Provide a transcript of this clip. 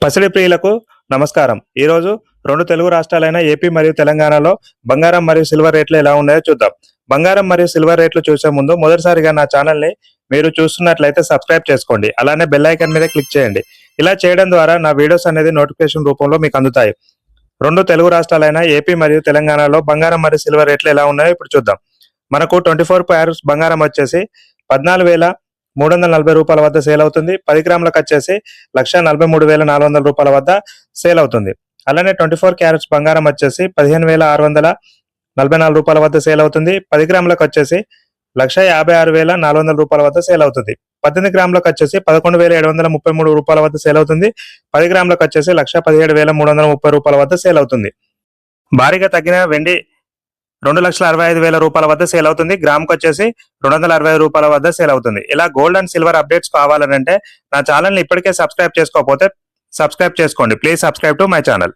పసిడి ప్రియులకు నమస్కారం. ఈరోజు రెండు తెలుగు రాష్ట్రాలైన ఏపీ మరియు తెలంగాణలో బంగారం మరియు సిల్వర్ రేట్లు ఎలా ఉన్నాయో చూద్దాం. బంగారం మరియు సిల్వర్ రేట్లు చూసే ముందు మొదటిసారిగా నా ఛానల్ని మీరు చూస్తున్నట్లయితే సబ్స్క్రైబ్ చేసుకోండి. అలానే బెల్ ఐకాన్ మీద క్లిక్ చేయండి. ఇలా చేయడం ద్వారా నా వీడియోస్ అనేది నోటిఫికేషన్ రూపంలో మీకు అందుతాయి. రెండు తెలుగు రాష్ట్రాలైన ఏపీ మరియు తెలంగాణలో బంగారం మరియు సిల్వర్ రేట్లు ఎలా ఉన్నాయో ఇప్పుడు చూద్దాం. మనకు 24 క్యారెట్స్ బంగారం వచ్చేసి 14,340 రూపాయల వద్ద సేల్ అవుతుంది. 10 గ్రాములకు వచ్చేసి 1,43,400 రూపాయల వద్ద సేల్ అవుతుంది. అలానే 24 క్యారెట్స్ బంగారం వచ్చేసి 15,644 రూపాయల వద్ద సేల్ అవుతుంది. 10 గ్రాములకు వచ్చేసి 1,56,400 రూపాయల వద్ద సేల్ అవుతుంది. 18 గ్రాములకు వచ్చేసి 11,733 రూపాయల వద్ద సేల్ అవుతుంది. 10 గ్రాములకు వచ్చేసి 1,17,330 రూపాయల వద్ద సేల్ అవుతుంది. భారీగా తగ్గిన వెండి 2,65,000 రూపాయల వద్ద సేల్ అవుతుంది. గ్రాముకు వచ్చేసి 260 రూపాయల వద్ద సేల్ అవుతుంది. ఇలా గోల్డ్ అండ్ సిల్వర్ అప్డేట్స్ కావాలంటే నా ఛానల్ని ఇప్పటికే సబ్స్క్రైబ్ చేసుకోకపోతే సబ్స్క్రైబ్ చేసుకోండి. Please subscribe to my channel.